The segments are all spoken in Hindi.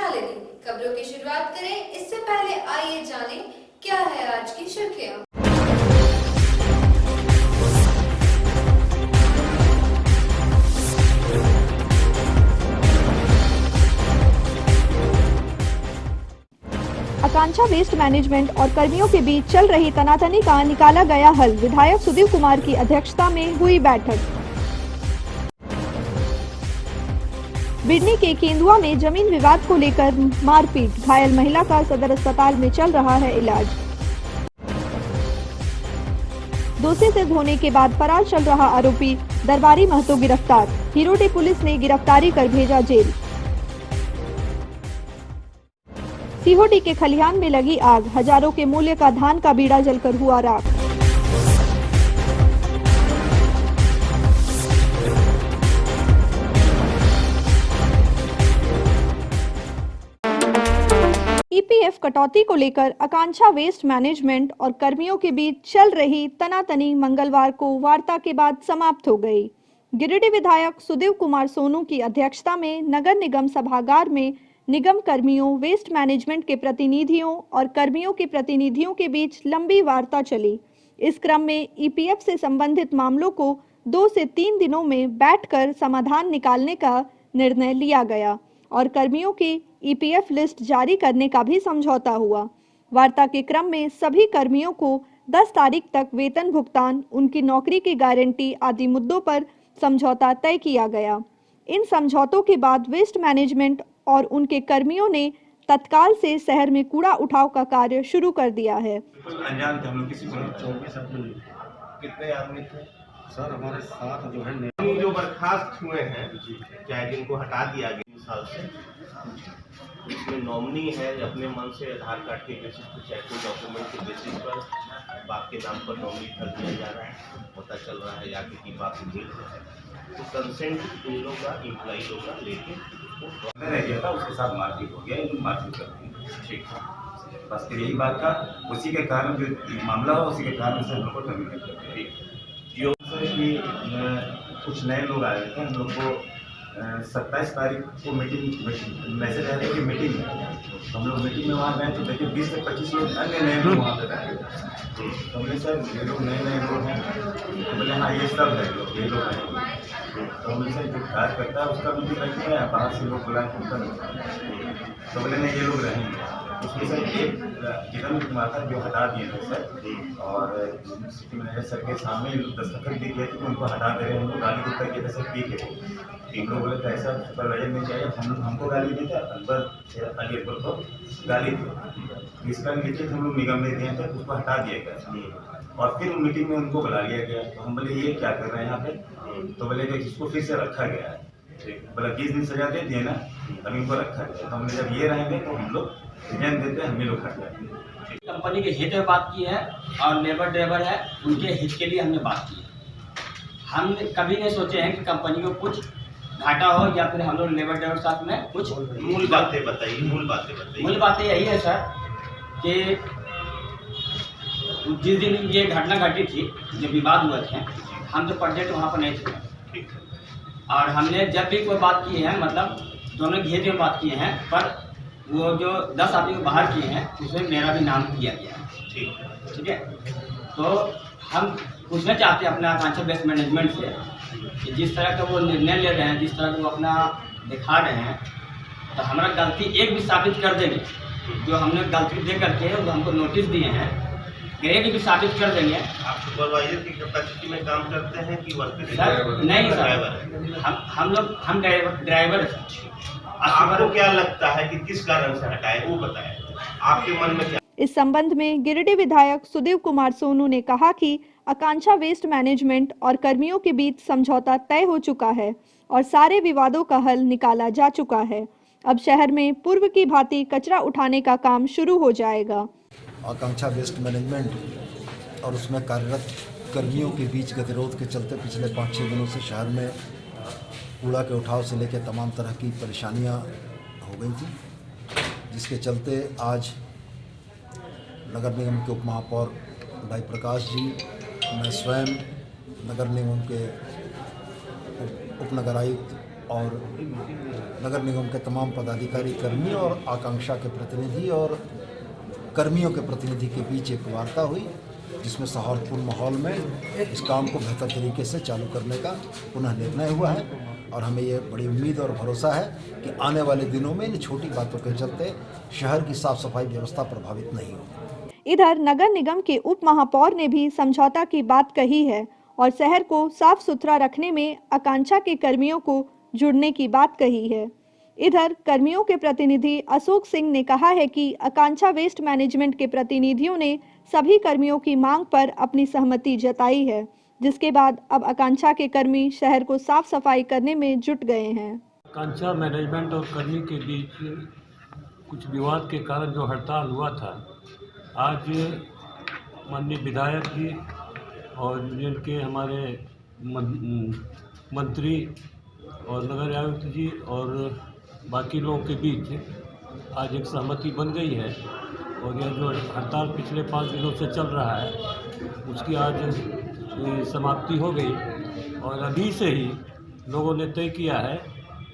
शालिनी। खबरों की शुरुआत करें इससे पहले आइए जानें क्या है आज की सुर्खियां। आकांक्षा वेस्ट मैनेजमेंट और कर्मियों के बीच चल रही तनातनी का निकाला गया हल। विधायक सुदीव कुमार की अध्यक्षता में हुई बैठक। बिडनी के केंदुआ में जमीन विवाद को लेकर मारपीट, घायल महिला का सदर अस्पताल में चल रहा है इलाज। दोषी सिद्ध होने के बाद फरार चल रहा आरोपी दरबारी महतो गिरफ्तार। हिरोडे पुलिस ने गिरफ्तारी कर भेजा जेल। सीहोडी के खलिहान में लगी आग, हजारों के मूल्य का धान का बीड़ा जलकर हुआ राख। ईपीएफ कटौती को लेकर आकांक्षा वेस्ट मैनेजमेंट और कर्मियों के बीच चल रही तनातनी मंगलवार को वार्ता के बाद समाप्त हो गई। गिरिडीह विधायक सुदीव कुमार सोनू की अध्यक्षता में नगर निगम सभागार में निगम कर्मियों, वेस्ट मैनेजमेंट के प्रतिनिधियों और कर्मियों के प्रतिनिधियों के बीच लंबी वार्ता चली। इस क्रम में ईपीएफ से संबंधित मामलों को 2 से 3 दिनों में बैठकर समाधान निकालने का निर्णय लिया गया और कर्मियों की ईपीएफ लिस्ट जारी करने का भी समझौता हुआ। वार्ता के क्रम में सभी कर्मियों को 10 तारीख तक वेतन भुगतान, उनकी नौकरी की गारंटी आदि मुद्दों पर समझौता तय किया गया। इन समझौतों के बाद वेस्ट मैनेजमेंट और उनके कर्मियों ने तत्काल से शहर में कूड़ा उठाव का कार्य शुरू कर दिया है। अनजान थे हम लोग किसी को। 24 आदमी। कितने आदमी थे सर? हमारे साथ जो है जो बर्खास्त हुए हैं, चाहे जिनको हटा दिया गया 3 साल से, उसमें नॉमिनी है अपने मन से आधार कार्ड के बेसिस पर, चाहे कोई डॉक्यूमेंट के बेसिस पर बाप के नाम पर नॉमिनी कर दिया जा रहा है, पता चल रहा है या कि बाप जेल है, तो कंसेंट उन लोग का, एम्प्लॉई लोग का लेके रह गया था, उसके साथ मारपीट हो गया। मारपीट करते हैं, ठीक है, बस फिर यही बात था। उसी के कारण जो मामला हो, उसी के कारण से हम लोग को टर्मिनेट करते हैं। जो कि कुछ नए लोग आए थे, हम लोग को 27 तारीख को मीटिंग मैसेज आया था कि मीटिंग है। हम लोग मीटिंग में वहाँ गए तो देखिए 20 से 25 लोग अन्य नए लोग वहाँ पे बैठे। तो हमने सर ये लोग नए लोग हैं, तो बोले हाँ ये सब है लोग, ये लोग हैं। तो हमने सर जो कार्य करता है उसका मीटिंग रखते हैं, बाहर से लोग बुलाए उनका नहीं। तो बोले नहीं ये लोग रहेंगे। उसमें सर एक किरण कुमार था जो हटा दिए थे सर, और सिटी मैनेजर सर के सामने दस्तखत भी किए थे कि उनको हटा दे रहे हैं। उनको गाली गुस्सा किए थे सर, पी के 3 लोग बोले थे ऐसा सुपरवाइजर नहीं चाहिए। हमको गाली दी थी, अकबर को गाली थी, इसका लिखित हम लोग निगम में दिए थे, उसको हटा दिया गया। और फिर मीटिंग में उनको बुला लिया गया। तो हम बोले ये क्या कर रहे हैं यहाँ पे? तो बोले कि इसको फिर से रखा गया है। बोला 20 दिन सजा दे दिए ना, अब इनको रखा गया। तो हमने जब ये रहेंगे तो हम लोग ध्यान देते हैं, हम लोग हट जाते हैं। कंपनी के हित में बात की है और लेबर ड्राइवर है, उनके हित के लिए हमने बात की है। हम कभी नहीं सोचे हैं कि कंपनी को कुछ घाटा हो या फिर हम लोग लेबर ड्राइवर साथ में कुछ। मूल बातें बताइए। मूल बातें यही है सर कि जिस दिन ये घटना घटी थी, जो विवाद हुए थे, हम तो प्रोजेक्ट वहाँ पर नहीं थे और हमने जब भी कोई बात की है, मतलब दोनों के हित में बात किए हैं, पर वो जो 10 आदमी को बाहर किए हैं उसमें मेरा भी नाम किया गया है। ठीक है, तो हम पूछना चाहते हैं अपना आकांक्षा वेस्ट मैनेजमेंट से कि जिस तरह का वो निर्णय ले रहे हैं, जिस तरह का वो अपना दिखा रहे हैं, तो हमारा गलती एक भी साबित कर देंगे। जो हमने गलती दे करके वो हमको नोटिस दिए हैं, एक भी साबित कर देंगे। आप सुपरवाइजर की कैपेसिटी में काम करते हैं कि वर्कर? नहीं सर, हम ड्राइवर है। आपको क्या लगता है कि किस कारण से हटाए, वो बताएं, आपके मन में क्या? इस संबंध में गिरिडीह विधायक सुदीव कुमार सोनू ने कहा कि आकांक्षा वेस्ट मैनेजमेंट और कर्मियों के बीच समझौता तय हो चुका है और सारे विवादों का हल निकाला जा चुका है। अब शहर में पूर्व की भांति कचरा उठाने का काम शुरू हो जाएगा। आकांक्षा वेस्ट मैनेजमेंट और उसमें कार्यरत कर्मियों के बीच गतिरोध के चलते पिछले 5-6 दिनों से शहर में कूड़ा के उठाव से लेकर तमाम तरह की परेशानियां हो गई थी, जिसके चलते आज नगर निगम के उप महापौर भाई प्रकाश जी, मैं स्वयं नगर निगम के उपनगर आयुक्त और नगर निगम के तमाम पदाधिकारी कर्मी और आकांक्षा के प्रतिनिधि और कर्मियों के प्रतिनिधि के बीच एक वार्ता हुई, जिसमें सौहार्दपूर्ण माहौल में इस काम को बेहतर तरीके से चालू करने का पुनः निर्णय हुआ है। और हमें ये बड़ी उम्मीद और भरोसा है कि आने वाले दिनों में इन छोटी बातों के चलते शहर की साफ सफाई व्यवस्था प्रभावित नहीं होगी। इधर नगर निगम के उप महापौर ने भी समझौता की बात कही है और शहर को साफ सुथरा रखने में आकांक्षा के कर्मियों को जुड़ने की बात कही है। इधर कर्मियों के प्रतिनिधि अशोक सिंह ने कहा है कि आकांक्षा वेस्ट मैनेजमेंट के प्रतिनिधियों ने सभी कर्मियों की मांग पर अपनी सहमति जताई है, जिसके बाद अब आकांक्षा के कर्मी शहर को साफ सफाई करने में जुट गए हैं। आकांक्षा मैनेजमेंट और कर्मी के बीच कुछ विवाद के कारण जो हड़ताल हुआ था, आज माननीय विधायक जी और जिनके हमारे मंत्री और नगर आयुक्त जी और बाकी लोगों के बीच आज एक सहमति बन गई है और यह जो हड़ताल पिछले 5 दिनों से चल रहा है उसकी आज समाप्ति हो गई। और अभी से ही लोगों ने तय किया है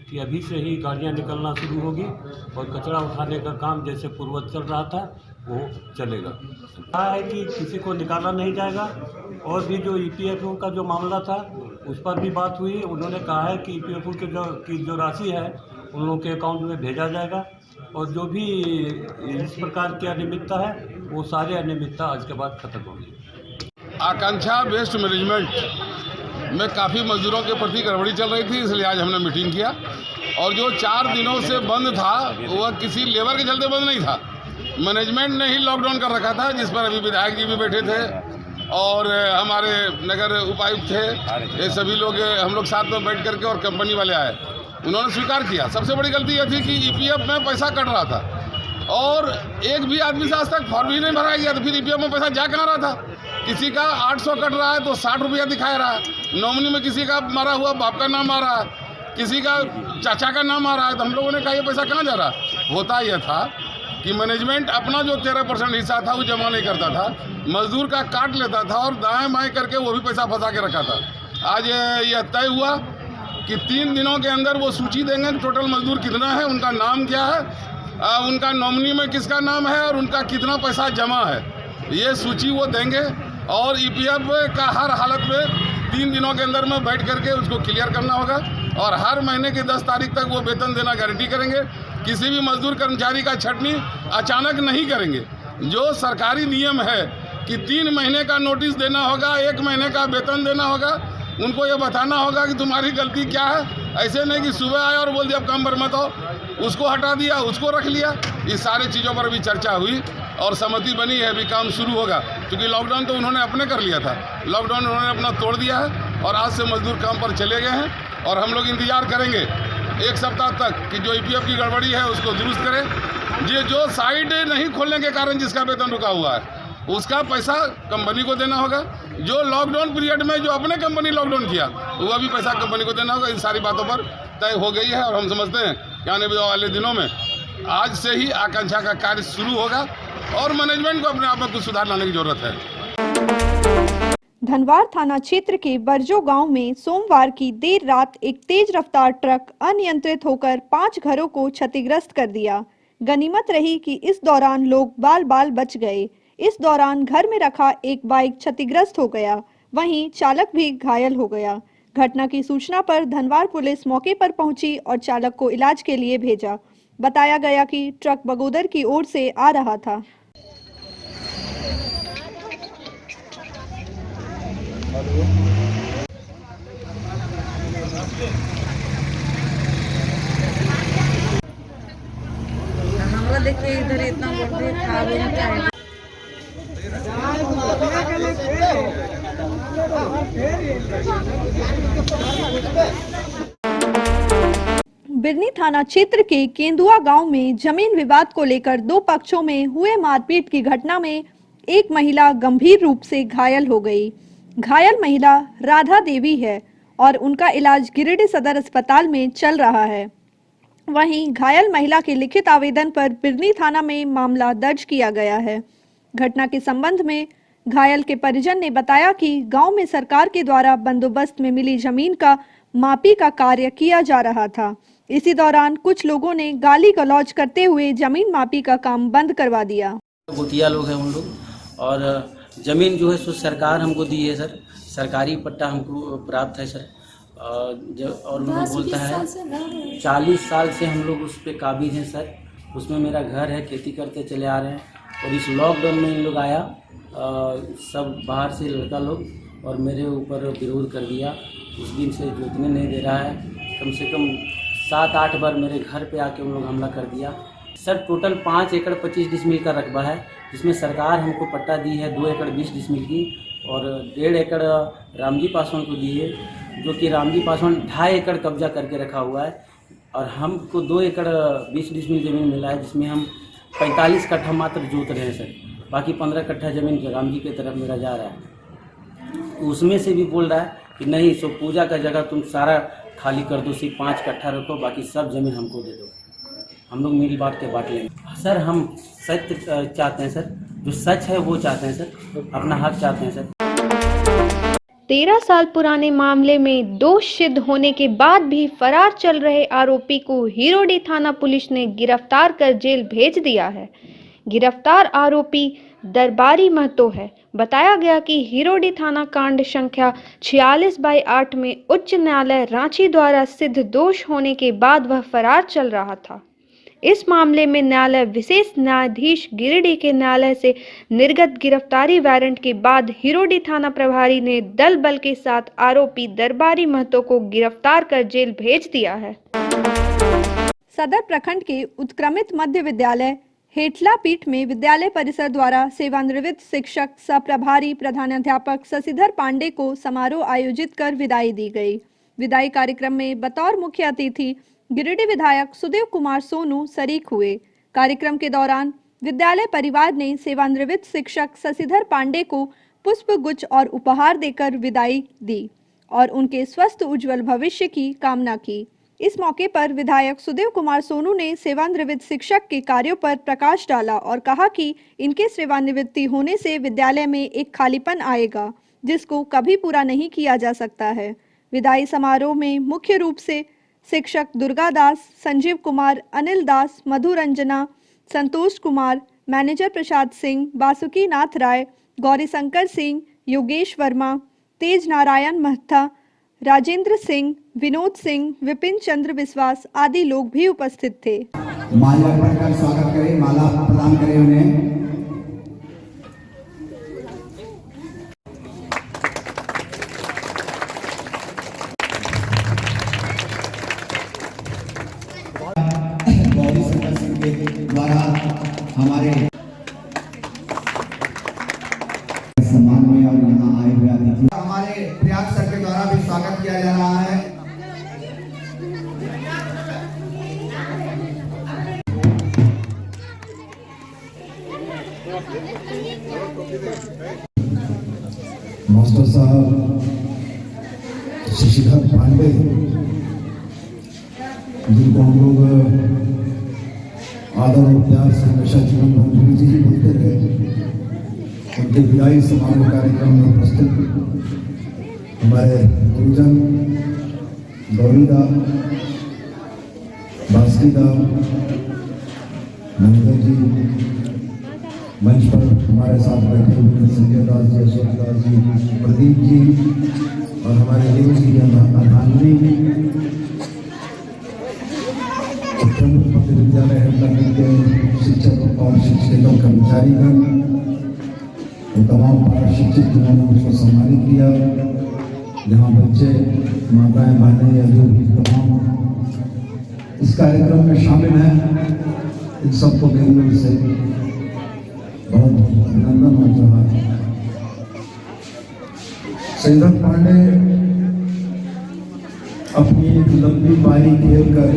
कि अभी से ही गाड़ियां निकलना शुरू होगी और कचरा उठाने का काम जैसे पूर्ववत चल रहा था वो चलेगा। कहा है कि किसी को निकाला नहीं जाएगा और भी जो ईपीएफओ का जो मामला था उस पर भी बात हुई। उन्होंने कहा है कि ईपीएफओ की जो राशि है उन लोगों के अकाउंट में भेजा जाएगा और जो भी इस प्रकार की अनियमितता है वो सारे अनियमितता आज के बाद खत्म होगी। आकांक्षा वेस्ट मैनेजमेंट में काफ़ी मजदूरों के प्रति गड़बड़ी चल रही थी, इसलिए आज हमने मीटिंग किया। और जो 4 दिनों से बंद था वह किसी लेबर के चलते बंद नहीं था, मैनेजमेंट ने ही लॉकडाउन कर रखा था, जिस पर अभी विधायक जी भी बैठे थे और हमारे नगर उपायुक्त थे। ये सभी लोग हम लोग साथ में बैठ करके और कंपनी वाले आए, उन्होंने स्वीकार किया। सबसे बड़ी गलती यह थी कि ईपीएफ में पैसा कट रहा था और एक भी आदमी से आज तक फॉर्म ही नहीं भराया गया, तो फिर ईपीएफ में पैसा जा कहाँ रहा था। किसी का 800 कट रहा है तो 60 रुपया दिखाया रहा है, नॉमिनी में किसी का मारा हुआ बाप का नाम आ रहा है, किसी का चाचा का नाम आ रहा है। तो हम लोगों ने कहा ये पैसा कहाँ जा रहा। होता यह था कि मैनेजमेंट अपना जो 13% हिस्सा था वो जमा नहीं करता था, मजदूर का काट लेता था और दाएं बाएं करके वो भी पैसा फंसा के रखा था। आज यह तय हुआ कि 3 दिनों के अंदर वो सूची देंगे टोटल मजदूर कितना है, उनका नाम क्या है, उनका नॉमिनी में किसका नाम है और उनका कितना पैसा जमा है, ये सूची वो देंगे। और ईपीएफ का हर हालत में 3 दिनों के अंदर में बैठ करके उसको क्लियर करना होगा और हर महीने की 10 तारीख तक वो वेतन देना गारंटी करेंगे। किसी भी मजदूर कर्मचारी का छटनी अचानक नहीं करेंगे। जो सरकारी नियम है कि 3 महीने का नोटिस देना होगा, 1 महीने का वेतन देना होगा, उनको ये बताना होगा कि तुम्हारी गलती क्या है। ऐसे नहीं कि सुबह आया और बोल दिया अब काम पर मत आओ, उसको हटा दिया, उसको रख लिया। इस सारी चीज़ों पर भी चर्चा हुई और सहमति बनी है, अभी काम शुरू होगा। क्योंकि लॉकडाउन तो उन्होंने अपने कर लिया था, लॉकडाउन उन्होंने अपना तोड़ दिया है और आज से मजदूर काम पर चले गए हैं। और हम लोग इंतजार करेंगे 1 सप्ताह तक कि जो ईपीएफ की गड़बड़ी है उसको दुरुस्त करें। ये जो साइट नहीं खोलने के कारण जिसका वेतन रुका हुआ है उसका पैसा कंपनी को देना होगा। जो लॉकडाउन पीरियड में जो अपने कंपनी लॉकडाउन किया वह भी पैसा कंपनी को देना होगा। इन सारी बातों पर तय हो गई है और हम समझते हैं कि आने वाले दिनों में आज से ही आकांक्षा का कार्य शुरू होगा और मैनेजमेंट को अपने आप में कुछ सुधार लाने की जरूरत है। धनवार थाना क्षेत्र के बरजो गांव में सोमवार की देर रात एक तेज रफ्तार ट्रक अनियंत्रित होकर 5 घरों को क्षतिग्रस्त कर दिया। गनीमत रही कि इस दौरान लोग बाल बाल बच गए। इस दौरान घर में रखा एक बाइक क्षतिग्रस्त हो गया, वहीं चालक भी घायल हो गया। घटना की सूचना पर धनवार पुलिस मौके पर पहुंची और चालक को इलाज के लिए भेजा। बताया गया कि ट्रक बगोदर की ओर से आ रहा था। हमारा देखिए इधर इतना बड़े खराब होता है। बिरनी थाना क्षेत्र के केंदुआ गांव में जमीन विवाद को लेकर 2 पक्षों में हुए मारपीट की घटना में एक महिला गंभीर रूप से घायल हो गई। घायल महिला राधा देवी है और उनका इलाज गिरिडीह सदर अस्पताल में चल रहा है। वहीं घायल महिला के लिखित आवेदन पर बिरनी थाना में मामला दर्ज किया गया है। घटना के संबंध में घायल के परिजन ने बताया कि गांव में सरकार के द्वारा बंदोबस्त में मिली जमीन का मापी का कार्य किया जा रहा था। इसी दौरान कुछ लोगों ने गाली गलौज करते हुए जमीन मापी का काम बंद करवा दिया। भूतिया लोग हैं उन लोग, और ज़मीन जो है सो सरकार हमको दी है सर, सरकारी पट्टा हमको प्राप्त है सर। और उन लोग बोलता है 40 साल से हम लोग उस पर काबिज हैं सर। उसमें मेरा घर है, खेती करते चले आ रहे हैं, और इस लॉकडाउन में इन लोग आया सब बाहर से लड़का लोग, और मेरे ऊपर विरोध कर दिया। उस दिन से जोतने नहीं दे रहा है, कम से कम 7-8 बार मेरे घर पे आके उन लोग हमला कर दिया सर। टोटल 5 एकड़ 25 डिसमिल का रकबा है, जिसमें सरकार हमको पट्टा दी है 2 एकड़ 20 डिसमिल की, और 1.5 एकड़ रामजी पासवान को दी है, जो कि रामजी पासवान 2.5 एकड़ कब्जा करके रखा हुआ है, और हमको 2 एकड़ 20 डिसमिल ज़मीन मिला है, जिसमें हम 45 कट्ठा मात्र जोत रहे हैं सर। बाकी 15 कट्ठा ज़मीन रामजी की तरफ मेरा जा रहा है। उसमें से भी बोल रहा है कि नहीं, सो पूजा का जगह तुम सारा खाली कर दो, सिर्फ 5 कट्ठा रखो, बाकी सब ज़मीन हमको दे दो, हम लोग मिल बांट के बांट लेंगे सर। हम सत्य चाहते हैं सर, जो सच है वो चाहते हैं सर, अपना हक चाहते हैं सर। 13 साल पुराने मामले में दोष सिद्ध होने के बाद भी फरार चल रहे आरोपी को हिरोडी थाना पुलिस ने गिरफ्तार कर जेल भेज दिया है। गिरफ्तार आरोपी दरबारी महतो है। बताया गया कि हिरोडी थाना कांड संख्या 46/8 में उच्च न्यायालय रांची द्वारा सिद्ध दोष होने के बाद वह फरार चल रहा था। इस मामले में न्यायालय विशेष न्यायाधीश गिरिडीह के न्यायालय से निर्गत गिरफ्तारी वारंट के बाद हिरोडी थाना प्रभारी ने दल बल के साथ आरोपी दरबारी महतो को गिरफ्तार कर जेल भेज दिया है। सदर प्रखंड के उत्क्रमित मध्य विद्यालय हेटला पीठ में विद्यालय परिसर द्वारा सेवानिवृत्त शिक्षक सह प्रभारी प्रधानाध्यापक शशिधर पांडे को समारोह आयोजित कर विदाई दी गई। विदाई कार्यक्रम में बतौर मुख्य अतिथि गिरिडीह विधायक सुदेव कुमार सोनू शरीक हुए। कार्यक्रम के दौरान विद्यालय परिवार ने सेवानिवृत्त शिक्षक शशिधर पांडे को पुष्प गुच्छ और उपहार देकर विदाई दी और उनके स्वस्थ उज्जवल भविष्य की कामना की। इस मौके पर विधायक सुदेव कुमार सोनू ने सेवानिवृत्त शिक्षक के कार्यों पर प्रकाश डाला और कहा कि इनके सेवानिवृत्ति होने से विद्यालय में एक खालीपन आएगा, जिसको कभी पूरा नहीं किया जा सकता है। विदाई समारोह में मुख्य रूप से शिक्षक दुर्गा दास, संजीव कुमार, अनिल दास, मधु रंजना, संतोष कुमार, मैनेजर प्रसाद सिंह, बासुकी नाथ राय, गौरी शंकर सिंह, योगेश वर्मा, तेज नारायण महता, राजेंद्र सिंह, विनोद सिंह, विपिन चंद्र विश्वास आदि लोग भी उपस्थित थे। माला अर्पण कर स्वागत करें, माला प्रदान करें उन्हें। गौरी शंकर सिंह के द्वारा हमारे सम्मान में और यहाँ आए हुए अतिथि हमारे प्रयाग सर के द्वारा भी स्वागत किया जा रहा है। मास्टर साहब शशिधर पांडे, जिनको हम लोग आदर और प्यार से हमेशा जीवन भर गुरु जी बोलते रहे, उनके विदाई समारोह कार्यक्रम में उपस्थित हमारे गुरुजन गौरीदा, बास्कीदा, नंदन जी, मंच पर हमारे साथ बैठे हुए संजय दास जी, अशोक दास जी, प्रदीप जी और हमारे देव जी अर्धांजलि, विद्यालय हेडलाइन के शिक्षक और शिक्षकों कर्मचारीगण और तमाम पारा शिक्षक जिन्होंने मुझको सम्मानित किया। यहाँ बच्चे, माताएं, बहनें या जो भी तमाम इस कार्यक्रम में शामिल हैं, इन सबको मेरी ओर से बहुत बहुत अभिनंदन और जोहार। शशिधर पांडे अपनी एक लंबी पारी खेल कर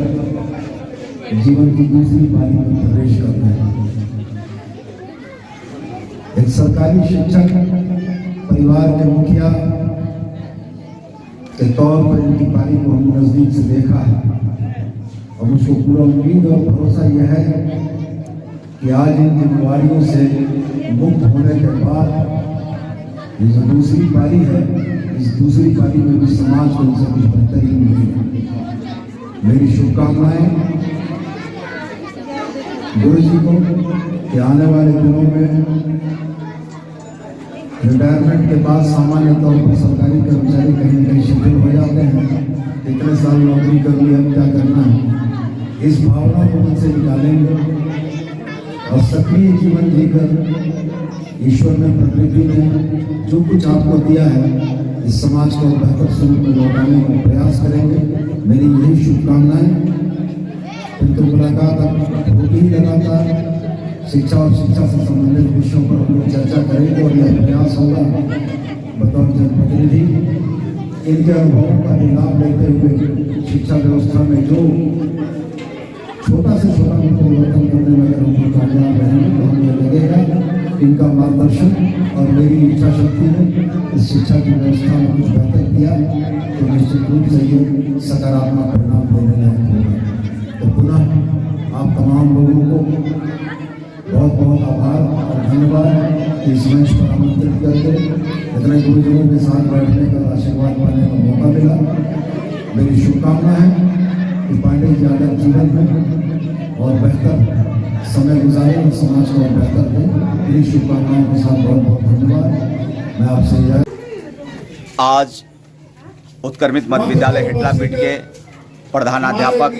जीवन की दूसरी पारी में प्रवेश कर रहे हैं। एक सरकारी शिक्षक परिवार के मुखिया के तौर पर इनकी पारी को हमने नजदीक से देखा है और मुझको पूरा उम्मीद और भरोसा यह है कि आज इन जिम्मेवारियों से मुक्त होने के बाद ये जो दूसरी पारी है इस दूसरी पारी में भी समाज को इनसे कुछ बेहतरीन मिलेगा। मेरी शुभकामनाएं गुरु जी को कि आने वाले दिनों में रिटायरमेंट के बाद सामान्य तौर पर सरकारी कर्मचारी कहीं न कहीं शिथिल हो जाते हैं, इतने साल नौकरी कर ली, अब क्या करना है, इस भावना को मन से निकालेंगे और सक्रिय जीवन जीकर ईश्वर ने, प्रकृति ने जो कुछ आपको दिया है इस समाज को बेहतर स्वरूप में लौटाने का प्रयास करेंगे। मेरी यही शुभकामनाएं। किंतु मुलाकात होती ही लगातार शिक्षा और शिक्षा से संबंधित विषयों पर हम लोग चर्चा करेंगे और यह प्रयास होगा बतौर जनप्रतिनिधि इनके अनुभवों का भी लाभ लेते हुए शिक्षा व्यवस्था में जो छोटा से छोटा परिवर्तन करने में अगर हम कामयाब रहेंगे तो हमें लगेगा इनका मार्गदर्शन और मेरी इच्छा शक्ति ने इस शिक्षा की व्यवस्था में कुछ बेहतर किया तो निश्चित रूप से ये सकारात्मक परिणाम देने लायक होगा। तो पुनः आप तमाम लोगों को बहुत बहुत आभार और धन्यवाद इस मंच पर आमंत्रित करके इतने गुरुजनों के साथ बैठने का आशीर्वाद पाने का मौका मिला। मेरी शुभकामना है कि पांडे जी आगे जीवन में और बेहतर समय गुजारें और समाज को बेहतर दें। मेरी शुभकामनाओं के साथ बहुत बहुत धन्यवाद। मैं आपसे आज उत्क्रमित मध्य विद्यालय हिटलापीठ के प्रधानाध्यापक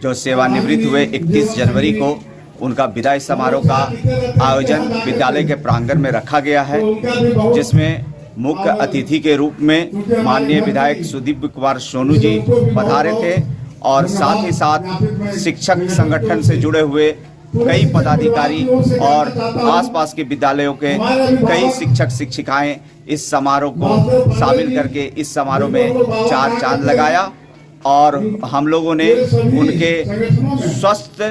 जो सेवानिवृत्त हुए 31 जनवरी को उनका विदाई समारोह का आयोजन विद्यालय के प्रांगण में रखा गया है, जिसमें मुख्य अतिथि के रूप में माननीय विधायक सुदीप कुमार सोनू जी पधारे थे और साथ ही साथ शिक्षक संगठन से जुड़े हुए कई पदाधिकारी और आसपास के विद्यालयों के कई शिक्षक शिक्षिकाएं इस समारोह को शामिल करके इस समारोह में चार चांद लगाया और हम लोगों ने उनके स्वस्थ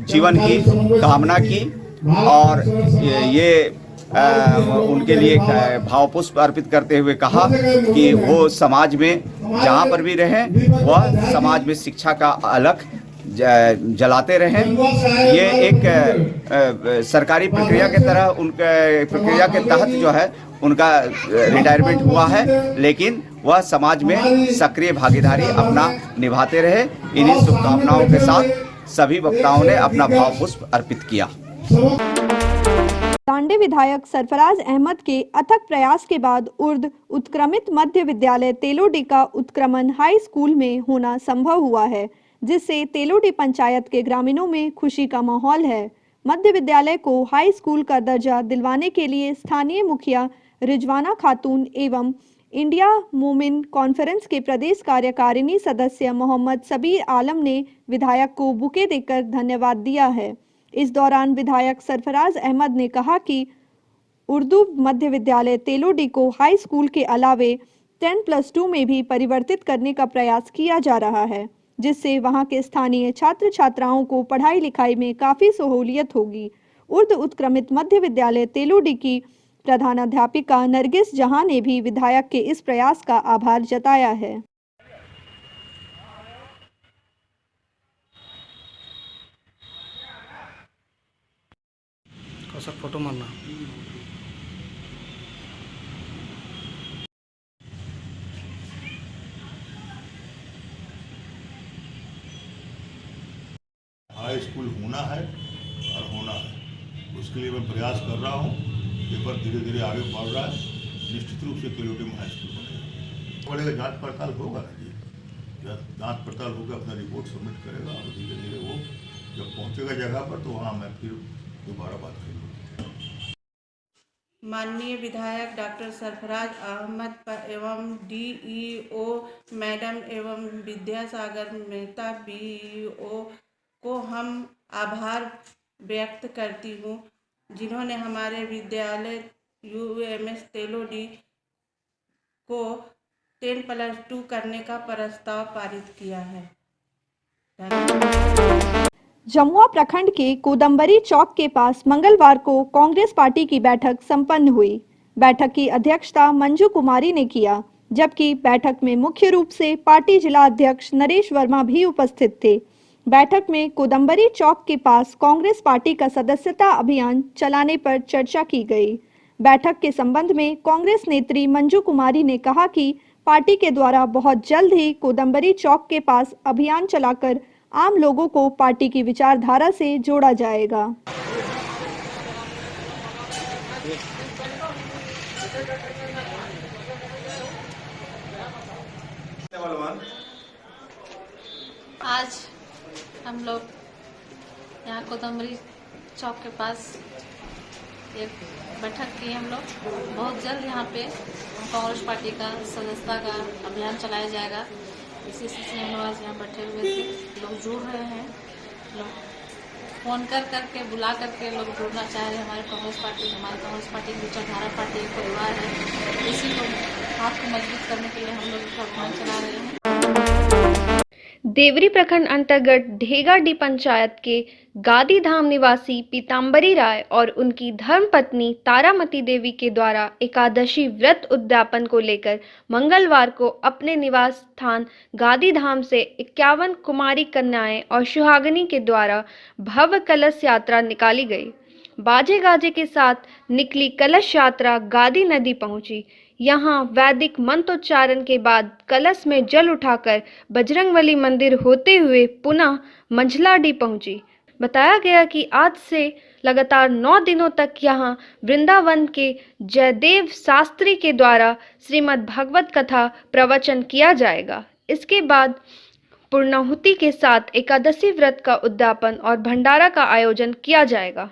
जीवन की कामना की और ये उनके लिए भावपुष्प अर्पित करते हुए कहा कि वो समाज में जहाँ पर भी रहें वह समाज में शिक्षा का अलख जलाते रहें। ये एक सरकारी प्रक्रिया के तरह उनके प्रक्रिया के तहत जो है उनका रिटायरमेंट हुआ है, लेकिन वह समाज में सक्रिय भागीदारी अपना निभाते रहे। इन्हीं शुभकामनाओं के साथ सभी वक्ताओं ने अपना भावपुष्प अर्पित किया। तांडे विधायक सरफराज अहमद के अथक प्रयास के बाद उर्द उत्क्रमित मध्य विद्यालय तेलोडी का उत्क्रमण हाई स्कूल में होना संभव हुआ है, जिससे तेलोडी पंचायत के ग्रामीणों में खुशी का माहौल है। मध्य विद्यालय को हाई स्कूल का दर्जा दिलवाने के लिए स्थानीय मुखिया रिजवाना खातून एवं इंडिया मोमिन कॉन्फ्रेंस के प्रदेश कार्यकारिणी सदस्य मोहम्मद सबीर आलम ने विधायक को बुके देकर धन्यवाद दिया है। इस दौरान विधायक सरफराज अहमद ने कहा कि उर्दू मध्य विद्यालय तेलोडी को हाई स्कूल के अलावे 10+2 में भी परिवर्तित करने का प्रयास किया जा रहा है, जिससे वहां के स्थानीय छात्र छात्राओं को पढ़ाई लिखाई में काफ़ी सहूलियत होगी। उर्दू उत्क्रमित मध्य विद्यालय तेलोडी की प्रधानाध्यापिका नरगिस जहां ने भी विधायक के इस प्रयास का आभार जताया है। फोटो मारना हाई स्कूल होना है और होना है, उसके लिए मैं प्रयास कर रहा हूँ। पेपर धीरे धीरे आगे बढ़ रहा है। निश्चित रूप से तेलोडी में हाई स्कूल बनेगा। पड़ेगा, जांच पड़ताल होगा ना जी, जांच पड़ताल होकर अपना रिपोर्ट सबमिट करेगा और धीरे धीरे वो जब पहुँचेगा जगह पर तो वहाँ मैं फिर दोबारा बात करूँगा। माननीय विधायक डॉक्टर सरफराज अहमद एवं DEO मैडम एवं विद्यासागर मेहता BEO को हम आभार व्यक्त करती हूँ, जिन्होंने हमारे विद्यालय UMS तेलोडी को 10+2 करने का प्रस्ताव पारित किया है। जमुआ प्रखंड के कोदम्बरी चौक के पास मंगलवार को कांग्रेस पार्टी की बैठक संपन्न हुई। बैठक की अध्यक्षता मंजू कुमारी ने किया, जबकि बैठक में मुख्य रूप से पार्टी जिला अध्यक्ष नरेश वर्मा भी उपस्थित थे। बैठक में कोदम्बरी चौक के पास कांग्रेस पार्टी का सदस्यता अभियान चलाने पर चर्चा की गई। बैठक के संबंध में कांग्रेस नेत्री मंजू कुमारी ने कहा कि पार्टी के द्वारा बहुत जल्द ही कोदम्बरी चौक के पास अभियान चलाकर आम लोगों को पार्टी की विचारधारा से जोड़ा जाएगा। आज हम लोग यहाँ कोदम्बरी चौक के पास एक बैठक की हम लोग। बहुत जल्द यहाँ पे कांग्रेस पार्टी का सदस्यता का अभियान चलाया जाएगा। इसी से हम लोग आज यहाँ बैठे हुए थे। लोग जुड़ रहे हैं, लोग फोन करके बुला करके लोग जुड़ना चाह रहे हैं। हमारी कांग्रेस पार्टी की विचारधारा पार्टी एक परिवार है। इसी को हाथ को मजबूत करने के लिए हम लोग इसका अभियान चला रहे हैं। देवरी प्रखंड अंतर्गत ढेगाडी पंचायत के गादी धाम निवासी पीताम्बरी राय और उनकी धर्मपत्नी तारामती देवी के द्वारा एकादशी व्रत उद्यापन को लेकर मंगलवार को अपने निवास स्थान गादी धाम से 51 कुमारी कन्याएं और सुहागिनी के द्वारा भव्य कलश यात्रा निकाली गई। बाजे गाजे के साथ निकली कलश यात्रा गादी नदी पहुंची। यहाँ वैदिक मंत्रोच्चारण के बाद कलश में जल उठाकर बजरंगबली मंदिर होते हुए पुनः मंझलाडी पहुंची। बताया गया कि आज से लगातार 9 दिनों तक यहाँ वृंदावन के जयदेव शास्त्री के द्वारा श्रीमद् भागवत कथा प्रवचन किया जाएगा। इसके बाद पूर्णाहुति के साथ एकादशी व्रत का उद्यापन और भंडारा का आयोजन किया जाएगा।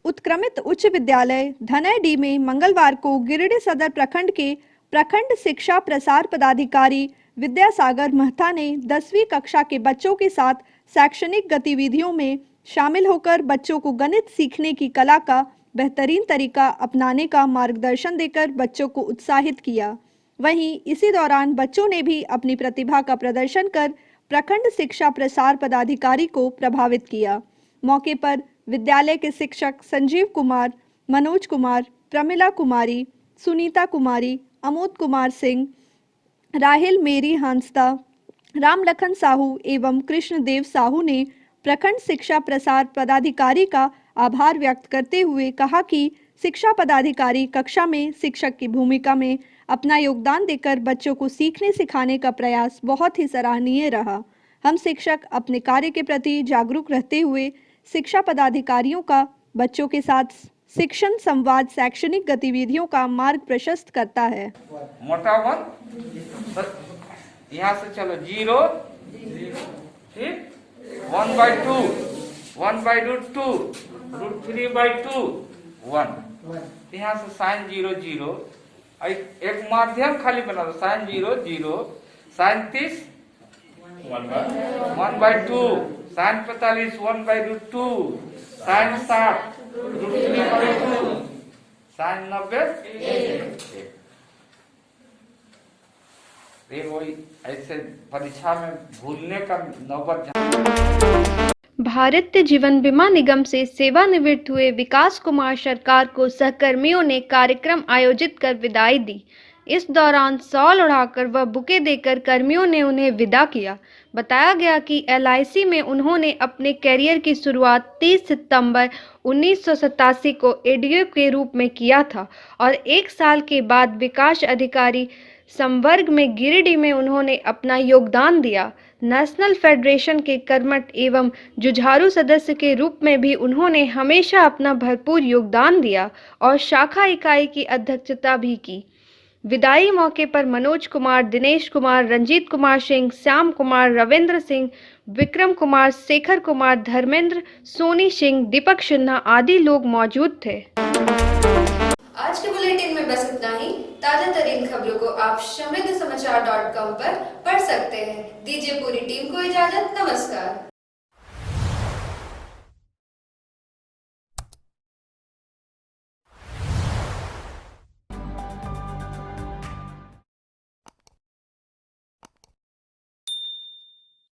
उत्क्रमित उच्च विद्यालय धनैडी में मंगलवार को गिरिडीह सदर प्रखंड के प्रखंड शिक्षा प्रसार पदाधिकारी विद्यासागर महता ने 10वीं कक्षा के बच्चों के साथ शैक्षणिक गतिविधियों में शामिल होकर बच्चों को गणित सीखने की कला का बेहतरीन तरीका अपनाने का मार्गदर्शन देकर बच्चों को उत्साहित किया। वहीं इसी दौरान बच्चों ने भी अपनी प्रतिभा का प्रदर्शन कर प्रखंड शिक्षा प्रसार पदाधिकारी को प्रभावित किया। मौके पर विद्यालय के शिक्षक संजीव कुमार, मनोज कुमार, प्रमिला कुमारी, सुनीता कुमारी, अमोद कुमार सिंह, राहिल मेरी हांसदा, राम लखन साहू एवं कृष्णदेव साहू ने प्रखंड शिक्षा प्रसार पदाधिकारी का आभार व्यक्त करते हुए कहा कि शिक्षा पदाधिकारी कक्षा में शिक्षक की भूमिका में अपना योगदान देकर बच्चों को सीखने सिखाने का प्रयास बहुत ही सराहनीय रहा। हम शिक्षक अपने कार्य के प्रति जागरूक रहते हुए शिक्षा पदाधिकारियों का बच्चों के साथ शिक्षण संवाद शैक्षणिक गतिविधियों का मार्ग प्रशस्त करता है। मोटा 1 यहाँ से चलो 0 ठीक 1/2 1/2 √3/2 1 यहाँ से साइन 0 0 एक माध्यम खाली बना दो sine 0 0 sine 30 1/2 sine 45 1/2 sine 60 √3/2 sine 90 वही ऐसे परीक्षा में भूलने का नौबत। भारतीय जीवन बीमा निगम से सेवानिवृत्त हुए विकास कुमार सरकार को सहकर्मियों ने कार्यक्रम आयोजित कर विदाई दी। इस दौरान शॉल उड़ाकर व बुके देकर कर्मियों ने उन्हें विदा किया। बताया गया कि LIC में उन्होंने अपने कैरियर की शुरुआत 30 सितंबर 1987 को ADO के रूप में किया था और 1 साल के बाद विकास अधिकारी संवर्ग में गिरिडीह में उन्होंने अपना योगदान दिया। नेशनल फेडरेशन के कर्मठ एवं जुझारू सदस्य के रूप में भी उन्होंने हमेशा अपना भरपूर योगदान दिया और शाखा इकाई की अध्यक्षता भी की। विदाई मौके पर मनोज कुमार, दिनेश कुमार, रंजीत कुमार सिंह, श्याम कुमार, रविंद्र सिंह, विक्रम कुमार, शेखर कुमार, धर्मेंद्र, सोनी सिंह, दीपक सिन्हा आदि लोग मौजूद थे। आज के बुलेटिन में बस इतना ही। ताजा तरीन खबरों को आप समृद्धसमाचार.com पर पढ़ सकते हैं। दीजिए पूरी टीम को इजाजत। नमस्कार।